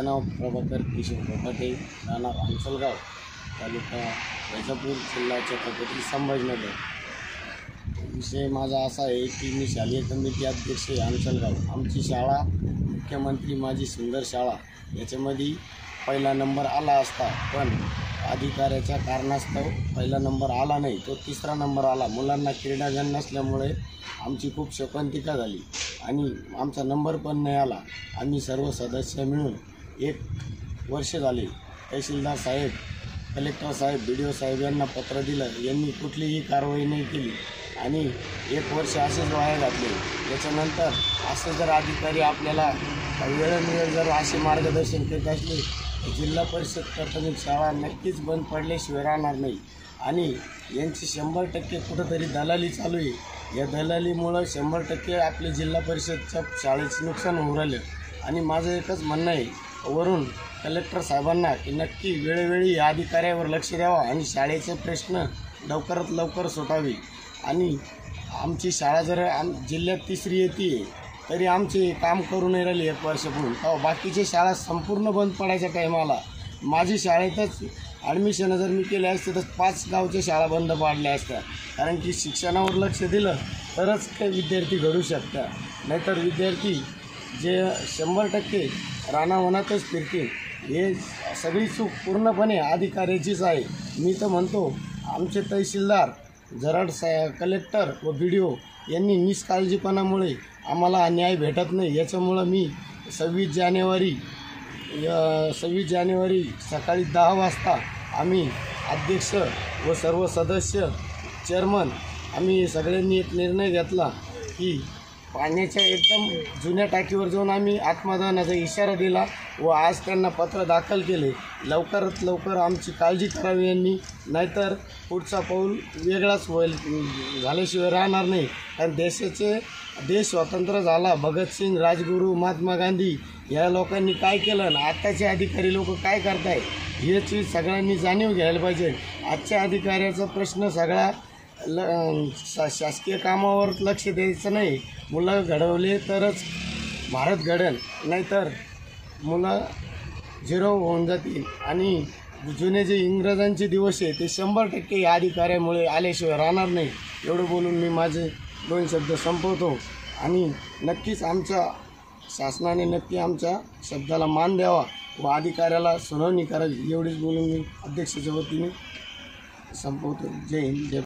माझं नाव प्रभाकर किशोर कोकाटे, राहणार अंचलगाव, तालुका वैजापूर, जिल्हा छत्रपती संभाजीनगर। विषय माझा असा आहे की मी शालेय समिती अध्यक्ष आहे अंचलगाव। आमची शाळा मुख्यमंत्री माझी सुंदर शाळा याच्यामध्ये पहिला नंबर आला असता, पण अधिकाऱ्याच्या कारणास्तव पहिला नंबर आला नाही, तो तिसरा नंबर आला। मुलांना क्रीडांगण नसल्यामुळे आमची खूप शोकांतिका झाली आणि आमचा नंबर पण नाही आला। आम्ही सर्व सदस्य मिळून 1 वर्ष झाले तहसीलदार साहेब, कलेक्टर साहेब, BDO साहेब यांना पत्र दिलं, यांनी कुठलीही कारवाई नाही केली आणि 1 वर्ष असेच वाया घातले। त्याच्यानंतर असे जर अधिकारी आपल्याला वेळोवेळी जर असे मार्गदर्शन करीत असले, जिल्हा परिषद प्राथमिक शाळा नक्कीच बंद पडल्याशिवाय राहणार नाही। आणि यांची 100% कुठंतरी दलाली चालू आहे। या दलालीमुळं 100% आपले जिल्हा परिषदच्या शाळेचे नुकसान होऊ राहिलं। आणि माझं एकच म्हणणं आहे वरून कलेक्टर साहेबांना की नक्की वेळोवेळी या अधिकाऱ्यावर लक्ष द्यावा आणि शाळेचे प्रश्न लवकरात लवकर सुटावे। आणि आमची शाळा जर जिल्ह्यात 3री येते तरी आमचे काम करू नाही राहिले 1 वर्षापूर्वी, बाकीचे शाळा संपूर्ण बंद पडायच्या टायमाला माझी शाळेतच ॲडमिशन जर मी केले असते तर 5 गावच्या शाळा बंद पाडल्या असत्या। कारण की शिक्षणावर लक्ष दिलं तरच काही विद्यार्थी घडू शकतात, नाहीतर विद्यार्थी जे 100% रानावनातच फिरतील। हे सगळी चूक पूर्णपणे अधिकाऱ्याचीच आहे। मी तर म्हणतो आमचे तहसीलदार, जराड कलेक्टर व BDO यांनी निष्काळजीपणामुळे आम्हाला न्याय भेटत नाही। याच्यामुळं मी 26 जानेवारी सकाळी 10 वाजता आम्ही अध्यक्ष व सर्व सदस्य, चेअरमन आम्ही सगळ्यांनी एक निर्णय घेतला की पाण्याच्या एकदम जुन्या टाकीवर जाऊन आम्ही आत्मदानाचा इशारा दिला व आज त्यांना पत्र दाखल केले। लवकरात लवकर आमची काळजी करावी यांनी, नाहीतर पुढचा पाऊल वेगळाच होईल, झाल्याशिवाय राहणार नाही। कारण देश स्वतंत्र झाला, भगतसिंग, राजगुरू, महात्मा गांधी या लोकांनी काय केलं आणि आत्ताचे अधिकारी लोक काय करताय याची सगळ्यांनी जाणीव घ्यायला पाहिजे। आजच्या अधिकाऱ्याचा प्रश्न सगळा शासकीय कामावर लक्ष द्यायचं नाही। मुलं घडवले तरच भारत घडेल, नाहीतर मुलं 0 होऊन जातील। आणि जुने जे इंग्रजांचे दिवस आहे ते 100% या अधिकाऱ्यामुळे आल्याशिवाय राहणार नाही। एवढं बोलून मी माझे 2 शब्द संपवतो आणि नक्कीच आमच्या शासनाने नक्की आमच्या शब्दाला मान द्यावा व अधिकाऱ्याला सुनावणी करावी। एवढीच बोलून मी अध्यक्षाच्या वतीने संपवतो। जय हिंद, जय